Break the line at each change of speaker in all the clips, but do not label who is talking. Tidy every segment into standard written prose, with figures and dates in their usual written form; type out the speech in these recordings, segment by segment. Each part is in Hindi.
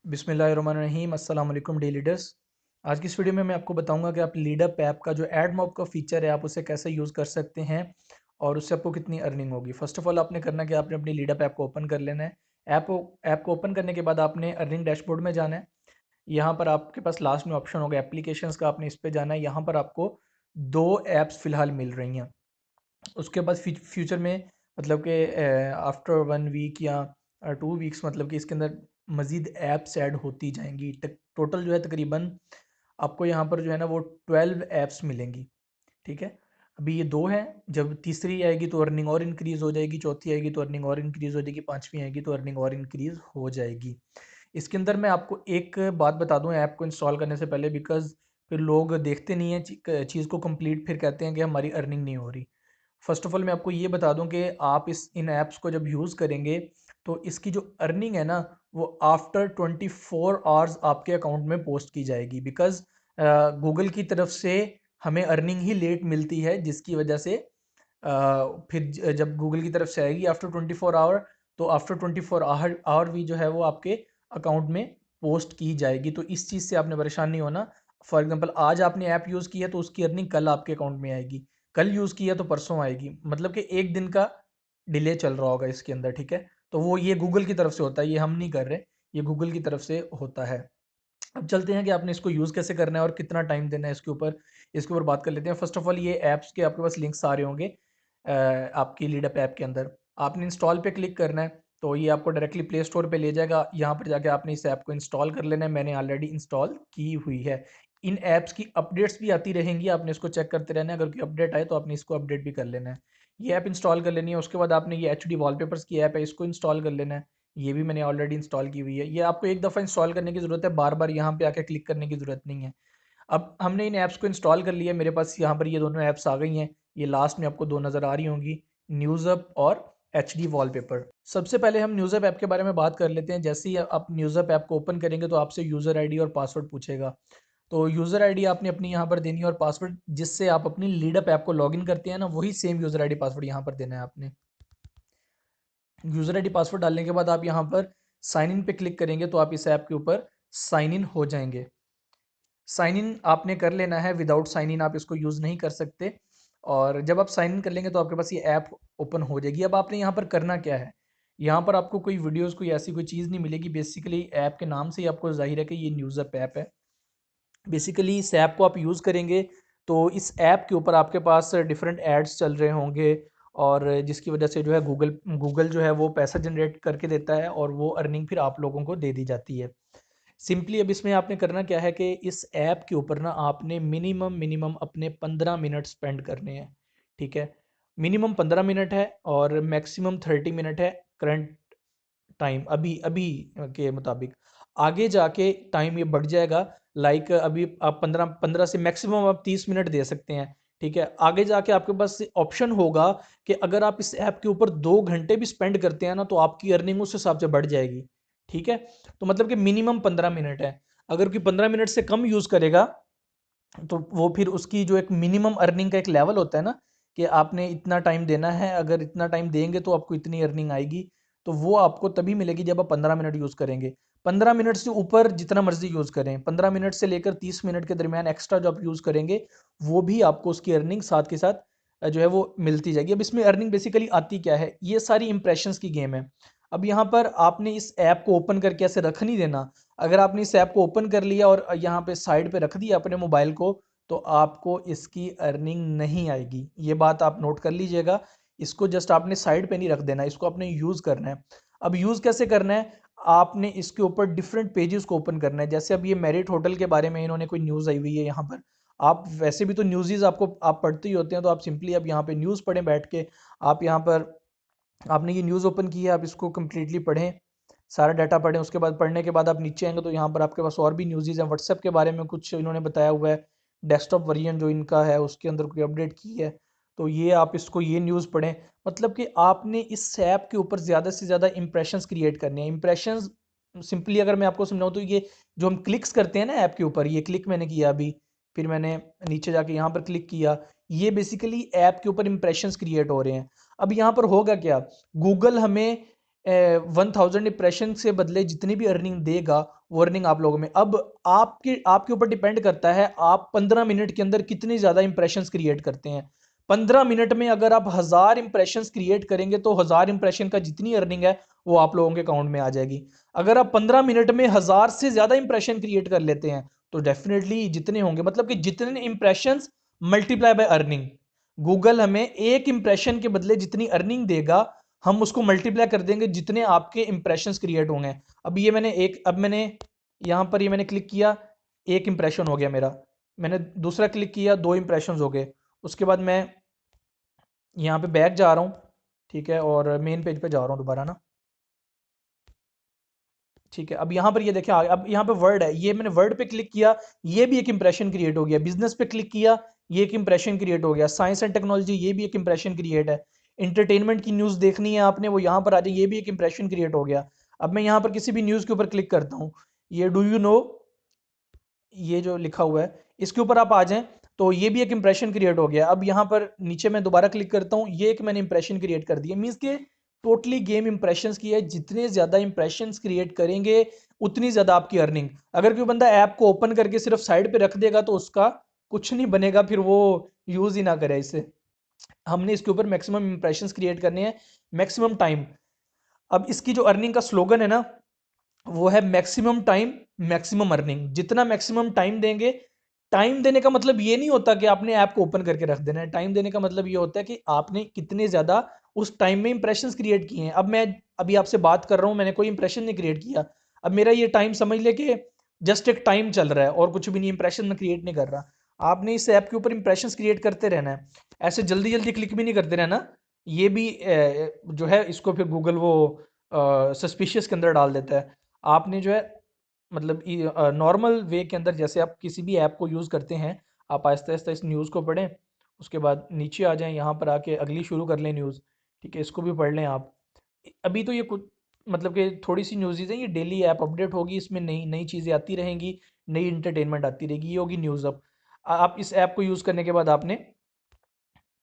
बिस्मिल्लाहिर्रहमानिर्रहीम अस्सलाम वालेकुम डे लीडर्स। आज की इस वीडियो में मैं आपको बताऊंगा कि आप लीडअप ऐप का जो एड मॉब का फीचर है आप उसे कैसे यूज़ कर सकते हैं और उससे आपको कितनी अर्निंग होगी। फर्स्ट ऑफ ऑल आपने करना कि आपने अपनी लीडअप ऐप को ओपन कर लेना है। ऐप को ओपन करने के बाद आपने अर्निंग डैशबोर्ड में जाना है। यहाँ पर आपके पास लास्ट में ऑप्शन होगा एप्लीकेशंस का, आपने इस पर जाना है। यहाँ पर आपको दो ऐप्स फ़िलहाल मिल रही हैं। उसके बाद फ्यूचर में मतलब कि आफ्टर 1 वीक या 2 वीक्स मतलब कि इसके अंदर मज़ीद ऐप्स ऐड होती जाएंगी। टोटल जो है तकरीबन आपको यहाँ पर जो है ना वो 12 ऐप्स मिलेंगी। ठीक है, अभी ये दो हैं, जब तीसरी आएगी तो अर्निंग और इंक्रीज़ हो जाएगी, चौथी आएगी तो अर्निंग और इंक्रीज़ हो जाएगी, पांचवी आएगी तो अर्निंग और इंक्रीज़ हो जाएगी। इसके अंदर मैं आपको एक बात बता दूं ऐप को इंस्टॉल करने से पहले, बिकॉज फिर लोग देखते नहीं हैं चीज़ को कंप्लीट, फिर कहते हैं कि हमारी अर्निंग नहीं हो रही। फर्स्ट ऑफ ऑल मैं आपको ये बता दूं कि आप इन ऐप्स को जब यूज़ करेंगे तो इसकी जो अर्निंग है ना वो आफ्टर 24 आवर्स आपके अकाउंट में पोस्ट की जाएगी। बिकॉज गूगल की तरफ से हमें अर्निंग ही लेट मिलती है, जिसकी वजह से फिर जब गूगल की तरफ से आएगी आफ्टर 24 आवर, तो आफ्टर 24 आवर भी जो है वो आपके अकाउंट में पोस्ट की जाएगी। तो इस चीज़ से आपने परेशान नहीं होना। फॉर एग्जांपल आज आपने ऐप यूज़ की है तो उसकी अर्निंग कल आपके अकाउंट में आएगी, कल यूज़ किया तो परसों आएगी, मतलब कि एक दिन का डिले चल रहा होगा इसके अंदर। ठीक है, तो वो ये गूगल की तरफ से होता है, ये हम नहीं कर रहे, ये गूगल की तरफ से होता है। अब चलते हैं कि आपने इसको यूज़ कैसे करना है और कितना टाइम देना है इसके ऊपर बात कर लेते हैं। फर्स्ट ऑफ ऑल ये ऐप्स के आपके पास लिंक्स आ रहे होंगे आपकी लीडअप ऐप के अंदर। आपने इंस्टॉल पे क्लिक करना है तो ये आपको डायरेक्टली प्ले स्टोर पे ले जाएगा। यहाँ पर जाके आपने इस ऐप को इंस्टॉल कर लेना है। मैंने ऑलरेडी इंस्टॉल की हुई है। इन ऐप्स की अपडेट्स भी आती रहेंगी, आपने इसको चेक करते रहना है। अगर कोई अपडेट आए तो आपने इसको अपडेट भी कर लेना है। ये ऐप इंस्टॉल कर लेनी है। उसके बाद आपने ये HD वॉलपेपर्स की ऐप है, इसको इंस्टॉल कर लेना है। ये भी मैंने ऑलरेडी इंस्टॉल की हुई है। ये आपको एक दफ़ा इंस्टॉल करने की ज़रूरत है, बार बार यहाँ पे आके क्लिक करने की ज़रूरत नहीं है। अब हमने इन ऐप्स को इंस्टॉल कर लिया, मेरे पास यहाँ पर ये दोनों ऐप्स आ गई हैं। ये लास्ट में आपको दो नज़र आ रही होंगी, न्यूज़अप और HD वॉलपेपर। सबसे पहले हम न्यूज़अप ऐप के बारे में बात कर लेते हैं। जैसे ही आप न्यूज़अप ऐप को ओपन करेंगे तो आपसे यूज़र ID और पासवर्ड पूछेगा। तो यूज़र ID आपने अपनी यहाँ पर देनी है और पासवर्ड जिससे आप अपनी लीडअप ऐप को लॉगिन करते हैं ना, वही सेम यूज़र ID पासवर्ड यहाँ पर देना है आपने। यूज़र ID पासवर्ड डालने के बाद आप यहाँ पर साइन इन पे क्लिक करेंगे तो आप इस ऐप के ऊपर साइन इन हो जाएंगे। साइन इन आपने कर लेना है, विदाउट साइन इन आप इसको यूज़ नहीं कर सकते। और जब आप साइन इन कर लेंगे तो आपके पास ये ऐप ओपन हो जाएगी। अब आपने यहाँ पर करना क्या है, यहाँ पर आपको कोई वीडियोस कोई ऐसी कोई चीज़ नहीं मिलेगी। बेसिकली ऐप के नाम से ही आपको जाहिर है कि ये न्यूज़अप ऐप है। बेसिकली इस ऐप को आप यूज़ करेंगे तो इस ऐप के ऊपर आपके पास डिफरेंट एड्स चल रहे होंगे, और जिसकी वजह से जो है गूगल गूगल जो है वो पैसा जनरेट करके देता है और वो अर्निंग फिर आप लोगों को दे दी जाती है। सिंपली अब इसमें आपने करना क्या है कि इस ऐप के ऊपर ना आपने मिनिमम मिनिमम अपने 15 मिनट स्पेंड करने हैं। ठीक है, मिनिमम 15 मिनट है और मैक्सिमम 30 मिनट है करंट टाइम अभी अभी के मुताबिक। आगे जाके टाइम ये बढ़ जाएगा। लाइक अभी आप 15 से मैक्सिमम आप 30 मिनट दे सकते हैं। ठीक है, आगे जाके आपके पास ऑप्शन होगा कि अगर आप इस ऐप के ऊपर 2 घंटे भी स्पेंड करते हैं ना तो आपकी अर्निंग उस हिसाब से बढ़ जाएगी। ठीक है, तो मतलब कि मिनिमम 15 मिनट है। अगर कोई 15 मिनट से कम यूज करेगा तो वो फिर उसकी जो एक मिनिमम अर्निंग का एक लेवल होता है ना कि आपने इतना टाइम देना है, अगर इतना टाइम देंगे तो आपको इतनी अर्निंग आएगी। तो वो आपको तभी मिलेगी जब आप 15 मिनट यूज़ करेंगे। 15 मिनट से ऊपर जितना मर्जी यूज़ करें, 15 मिनट से लेकर 30 मिनट के दरमियान एक्स्ट्रा जो आप यूज़ करेंगे वो भी आपको उसकी अर्निंग साथ के साथ जो है वो मिलती जाएगी। अब इसमें अर्निंग बेसिकली आती क्या है, ये सारी इंप्रेशंस की गेम है। अब यहाँ पर आपने इस ऐप को ओपन करके ऐसे रख नहीं देना। अगर आपने इस ऐप को ओपन कर लिया और यहाँ पे साइड पे रख दिया अपने मोबाइल को, तो आपको इसकी अर्निंग नहीं आएगी। ये बात आप नोट कर लीजिएगा। इसको जस्ट आपने साइड पे नहीं रख देना, इसको आपने यूज़ करना है। अब यूज़ कैसे करना है, आपने इसके ऊपर डिफरेंट पेजेस को ओपन करना है। जैसे अब ये मेरिट होटल के बारे में इन्होंने कोई न्यूज़ आई हुई है यहाँ पर। आप वैसे भी तो न्यूज़ आपको आप पढ़ते ही होते हैं, तो आप सिंपली अब यहाँ पे न्यूज़ पढ़ें बैठ के। आप यहाँ पर आपने ये न्यूज़ ओपन की है, आप इसको कम्प्लीटली पढ़ें, सारा डाटा पढ़ें। उसके बाद पढ़ने के बाद आप नीचे आएंगे तो यहाँ पर आपके पास और भी न्यूज़ हैं। व्हाट्सएप के बारे में कुछ इन्होंने बताया हुआ है, डेस्कटॉप वर्जन जो इनका है उसके अंदर कोई अपडेट की है, तो ये आप इसको ये न्यूज़ पढ़ें। मतलब कि आपने इस ऐप के ऊपर ज़्यादा से ज़्यादा इंप्रेशंस क्रिएट करने हैं। इंप्रेशंस सिंपली अगर मैं आपको समझाऊँ तो ये जो हम क्लिक्स करते हैं ना ऐप के ऊपर, ये क्लिक मैंने किया अभी, फिर मैंने नीचे जाके यहाँ पर क्लिक किया, ये बेसिकली ऐप के ऊपर इंप्रेशंस क्रिएट हो रहे हैं। अब यहाँ पर होगा क्या, गूगल हमें 1000 इंप्रेशन से बदले जितनी भी अर्निंग देगा वो अर्निंग आप लोगों में। अब आपके आपके ऊपर डिपेंड करता है आप 15 मिनट के अंदर कितनी ज़्यादा इंप्रेशंस क्रिएट करते हैं। 15 मिनट में अगर आप 1000 इंप्रेशंस क्रिएट करेंगे तो 1000 इंप्रेशन का जितनी अर्निंग है वो आप लोगों के अकाउंट में आ जाएगी। अगर आप 15 मिनट में 1000 से ज़्यादा इंप्रेशन क्रिएट कर लेते हैं तो डेफिनेटली जितने होंगे, मतलब कि जितने impressions multiply by earning, Google हमें एक इंप्रेशन के बदले जितनी अर्निंग देगा हम उसको मल्टीप्लाई कर देंगे जितने आपके इंप्रेशंस क्रिएट होंगे। अब ये मैंने यहाँ पर ये मैंने क्लिक किया, एक इंप्रेशन हो गया मेरा। मैंने दूसरा क्लिक किया, 2 इंप्रेशंस हो गए। उसके बाद मैं यहाँ पे बैक जा रहा हूँ, ठीक है, और मेन पेज पे जा रहा हूँ दोबारा ना, ठीक है। अब यहाँ पर ये देखिए अब यहाँ पे वर्ड है, ये मैंने वर्ड पे क्लिक किया, ये भी एक इंप्रेशन क्रिएट हो गया। बिजनेस पे क्लिक किया, ये एक इंप्रेशन क्रिएट हो गया। साइंस एंड टेक्नोलॉजी, ये भी एक इंप्रेशन क्रिएट है। इंटरटेनमेंट की न्यूज़ देखनी है आपने, वो यहाँ पर आ जाए, ये भी एक इंप्रेशन क्रिएट हो गया। अब मैं यहाँ पर किसी भी न्यूज़ के ऊपर क्लिक करता हूँ, ये डू यू नो, ये जो लिखा हुआ है इसके ऊपर आप आ जाएं तो ये भी एक इंप्रेशन क्रिएट हो गया। अब यहाँ पर नीचे मैं दोबारा क्लिक करता हूँ, ये एक मैंने इंप्रेशन क्रिएट कर दिया। मीन्स के टोटली गेम इंप्रेशंस की है, जितने ज़्यादा इंप्रेशंस क्रिएट करेंगे उतनी ज़्यादा आपकी अर्निंग। अगर कोई बंदा ऐप को ओपन करके सिर्फ साइड पे रख देगा तो उसका कुछ नहीं बनेगा, फिर वो यूज़ ही ना करे इसे। हमने इसके ऊपर मैक्सिमम इंप्रेशंस क्रिएट करने हैं, मैक्सिमम टाइम। अब इसकी जो अर्निंग का स्लोगन है ना, वो है मैक्सिमम टाइम मैक्सिमम अर्निंग। जितना मैक्सिमम टाइम देंगे, टाइम देने का मतलब ये नहीं होता कि आपने ऐप को ओपन करके रख देना है। टाइम देने का मतलब ये होता है कि आपने कितने ज़्यादा उस टाइम में इंप्रेशंस क्रिएट किए हैं। अब मैं अभी आपसे बात कर रहा हूँ, मैंने कोई इंप्रेशन नहीं क्रिएट किया। अब मेरा ये टाइम समझ ले कि जस्ट एक टाइम चल रहा है और कुछ भी नहीं, इंप्रेशन में क्रिएट नहीं कर रहा। आपने इस ऐप के ऊपर इंप्रेशंस क्रिएट करते रहना है, ऐसे जल्दी जल्दी क्लिक भी नहीं करते रहना। ये भी जो है इसको फिर गूगल वो सस्पिशियस के अंदर डाल देता है। आपने जो है मतलब नॉर्मल वे के अंदर जैसे आप किसी भी ऐप को यूज़ करते हैं, आप आहिस्ता आहिस्ता इस न्यूज़ को पढ़ें, उसके बाद नीचे आ जाएं, यहाँ पर आके अगली शुरू कर लें न्यूज़, ठीक है, इसको भी पढ़ लें आप। अभी तो ये कुछ मतलब कि थोड़ी सी न्यूज़ हैं, ये डेली ऐप अपडेट होगी, इसमें नई नई चीज़ें आती रहेंगी, नई इंटरटेनमेंट आती रहेगी, ये होगी न्यूज़। अब आप इस ऐप को यूज़ करने के बाद आपने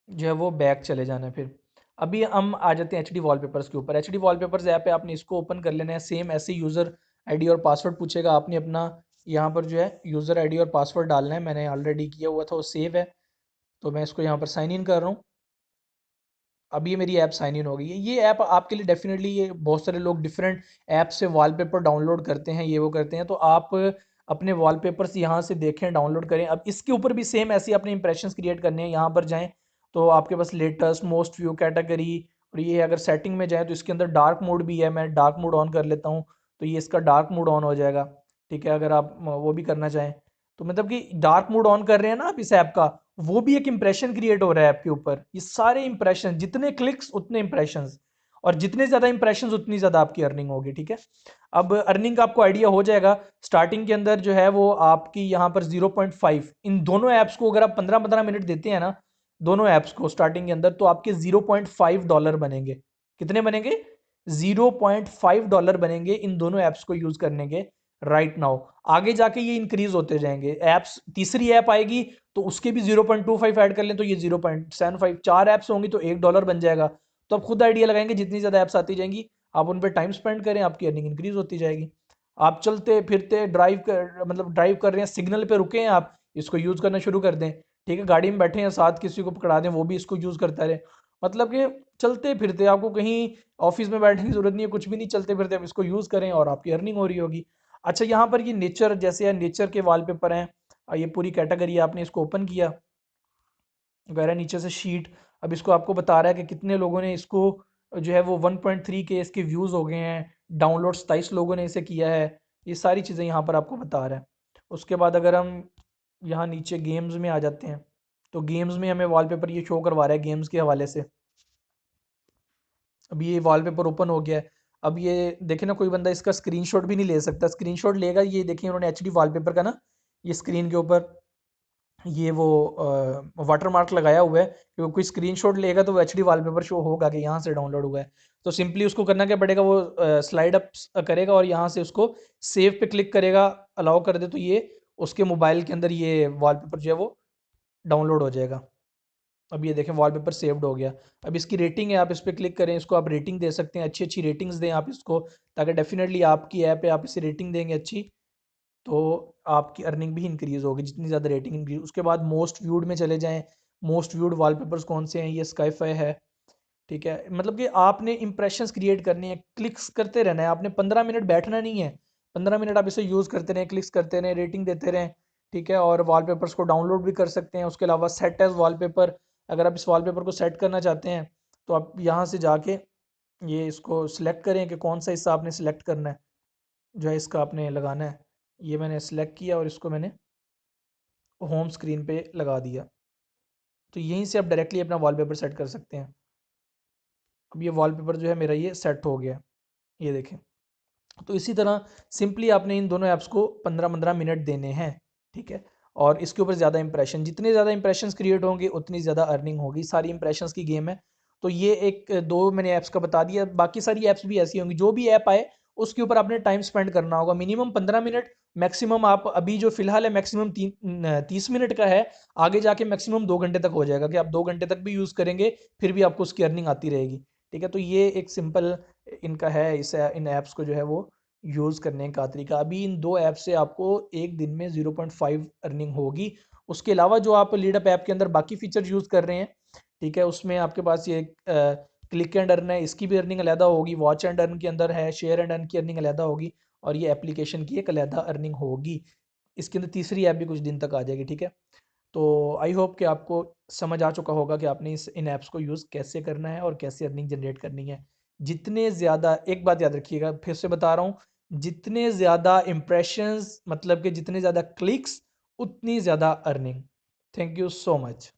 जो है वो बैक चले जाना है। फिर अभी हम आ जाते हैं एच डी वॉलपेपर्स के ऊपर। एच डी वॉलपेपर्स ऐप है, आपने इसको ओपन कर लेना है। सेम ऐसे यूज़र आईडी और पासवर्ड पूछेगा, आपने अपना यहाँ पर जो है यूज़र आईडी और पासवर्ड डालना है। मैंने ऑलरेडी किया हुआ था, वो सेव है, तो मैं इसको यहाँ पर साइन इन कर रहा हूँ। अब ये मेरी ऐप साइन इन हो गई है। ये ऐप आपके लिए डेफिनेटली, ये बहुत सारे लोग डिफरेंट ऐप से वॉलपेपर डाउनलोड करते हैं, ये वो करते हैं, तो आप अपने वॉलपेपर्स यहाँ से देखें, डाउनलोड करें। अब इसके ऊपर भी सेम ऐसे अपने इंप्रेशंस क्रिएट करने हैं। यहाँ पर जाएं तो आपके पास लेटेस्ट, मोस्ट व्यू, कैटेगरी, और ये अगर सेटिंग में जाएँ तो इसके अंदर डार्क मोड भी है। मैं डार्क मोड ऑन कर लेता हूँ तो ये इसका डार्क मोड ऑन हो जाएगा, ठीक है, अगर आप वो भी करना चाहें तो। मतलब कि डार्क मोड ऑन कर रहे हैं ना आप इस ऐप का, वो भी एक इंप्रेशन क्रिएट हो रहा है आपके ऊपर। ये सारे इंप्रेशन, जितने क्लिक्स उतने इंप्रेशंस, और जितने ज्यादा इंप्रेशंस उतनी ज्यादा आपकी अर्निंग होगी, ठीक है। अब अर्निंग का आपको आइडिया हो जाएगा। स्टार्टिंग के अंदर जो है वो आपकी यहाँ पर 0.5, इन दोनों ऐप्स को अगर आप 15-15 मिनट देते हैं ना, दोनों ऐप्स को स्टार्टिंग के अंदर, तो आपके $0.5 बनेंगे। कितने बनेंगे? $0.5 बनेंगे इन दोनों ऐप्स को यूज करने के राइट नाउ। आगे जाके ये इंक्रीज होते जाएंगे। ऐप्स, तीसरी ऐप आएगी तो उसके भी 0.25 ऐड कर लें तो ये 0.75, 4 ऐप्स होंगी तो $1 बन जाएगा। तो आप खुद आइडिया लगाएंगे, जितनी ज़्यादा ऐप्स आती जाएंगी आप उन पर टाइम स्पेंड करें, आपकी अर्निंग इंक्रीज होती जाएगी। आप चलते फिरते ड्राइव कर रहे हैं, सिग्नल पे रुके हैं, आप इसको यूज़ करना शुरू कर दें, ठीक है। गाड़ी में बैठे हैं, साथ किसी को पकड़ा दें, वो भी इसको यूज़ करता रहे। मतलब कि चलते फिरते, आपको कहीं ऑफिस में बैठने की जरूरत नहीं है, कुछ भी नहीं, चलते फिरते आप इसको यूज़ करें और आपकी अर्निंग हो रही होगी। अच्छा, यहाँ पर ये नेचर जैसे है, नेचर के वॉलपेपर हैं, ये पूरी कैटेगरी, आपने इसको ओपन किया वगैरह, नीचे से शीट। अब इसको आपको बता रहा है कि कितने लोगों ने इसको जो है वो 1.3 के इसके व्यूज़ हो गए हैं, डाउनलोड 27 लोगों ने इसे किया है। ये सारी चीज़ें यहाँ पर आपको बता रहा है। उसके बाद अगर हम यहाँ नीचे गेम्स में आ जाते हैं तो गेम्स में हमें वॉलपेपर ये शो करवा रहा है गेम्स के हवाले से। अब ये वॉलपेपर ओपन हो गया है। अब ये देखें ना, कोई बंदा इसका स्क्रीनशॉट भी नहीं ले सकता। स्क्रीनशॉट लेगा, ये देखिए उन्होंने एचडी वॉलपेपर का ना, ये स्क्रीन के ऊपर ये वो वाटर मार्क लगाया हुआ है, क्योंकि कोई स्क्रीनशॉट लेगा तो वो एचडी वॉलपेपर शो होगा कि यहाँ से डाउनलोड हुआ है। तो सिंपली उसको करना क्या पड़ेगा, वो स्लाइड अप करेगा और यहाँ से उसको सेव पे क्लिक करेगा, अलाउ कर दे, तो ये उसके मोबाइल के अंदर ये वॉलपेपर जो है वो डाउनलोड हो जाएगा। अब ये देखें वॉलपेपर सेव्ड हो गया। अब इसकी रेटिंग है, आप इस पर क्लिक करें, इसको आप रेटिंग दे सकते हैं, अच्छी अच्छी रेटिंग्स दें आप इसको, ताकि डेफिनेटली आपकी ऐप है, आप इसे रेटिंग देंगे अच्छी तो आपकी अर्निंग भी इंक्रीज होगी, जितनी ज़्यादा रेटिंग इंक्रीज। उसके बाद मोस्ट व्यूड में चले जाएं, मोस्ट व्यूड वॉलपेपर्स कौन से हैं, ये स्काईफाई है, ठीक है। मतलब कि आपने इंप्रेशंस क्रिएट करनी है, क्लिक्स करते रहना है, आपने 15 मिनट बैठना नहीं है, 15 मिनट आप इसे यूज़ करते रहें, क्लिक्स करते रहें, रेटिंग देते रहें, ठीक है। और वॉलपेपर्स को डाउनलोड भी कर सकते हैं। उसके अलावा सेट एज वॉलपेपर, अगर आप इस वॉलपेपर को सेट करना चाहते हैं तो आप यहाँ से जाके ये इसको सिलेक्ट करें कि कौन सा हिस्सा आपने सिलेक्ट करना है, जो है इसका आपने लगाना है। ये मैंने सिलेक्ट किया और इसको मैंने होम स्क्रीन पे लगा दिया, तो यहीं से आप डायरेक्टली अपना वॉलपेपर सेट कर सकते हैं। अब ये वॉलपेपर जो है मेरा ये सेट हो गया, ये देखें। तो इसी तरह सिंपली आपने इन दोनों ऐप्स को 15-15 मिनट देने हैं, ठीक है। और इसके ऊपर ज़्यादा इंप्रेशन, जितने ज़्यादा इंप्रेशंस क्रिएट होंगे उतनी ज़्यादा अर्निंग होगी। सारी इंप्रेशंस की गेम है। तो ये एक दो मैंने ऐप्स का बता दिया, बाकी सारी ऐप्स भी ऐसी होंगी। जो भी ऐप आए उसके ऊपर आपने टाइम स्पेंड करना होगा, मिनिमम 15 मिनट, मैक्सिमम आप अभी जो फिलहाल है मैक्सिमम 30 मिनट का है, आगे जाके मैक्सिमम 2 घंटे तक हो जाएगा, कि आप 2 घंटे तक भी यूज़ करेंगे फिर भी आपको उसकी अर्निंग आती रहेगी, ठीक है। तो ये एक सिंपल इनका है, इस इन ऐप्स को जो है वो यूज़ करने का तरीका। अभी इन दो ऐप से आपको एक दिन में 0.5 अर्निंग होगी। उसके अलावा जो आप लीडअप ऐप के अंदर बाकी फीचर यूज़ कर रहे हैं, ठीक है, उसमें आपके पास ये क्लिक एंड अर्न है, इसकी भी अर्निंग अलहदा होगी। वॉच एंड अर्न के अंदर है, शेयर एंड अर्न की अर्निंग अलहदा होगी, और ये एप्लीकेशन की एक अलहदा अर्निंग होगी। इसके अंदर तीसरी ऐप भी कुछ दिन तक आ जाएगी, ठीक है। तो आई होप कि आपको समझ आ चुका होगा कि आपने इन ऐप्स को यूज़ कैसे करना है और कैसे अर्निंग जनरेट करनी है। जितने ज़्यादा, एक बात याद रखिएगा, फिर से बता रहा हूँ, जितने ज़्यादा इम्प्रेशंस, मतलब कि जितने ज़्यादा क्लिक्स, उतनी ज़्यादा earning. Thank you so much.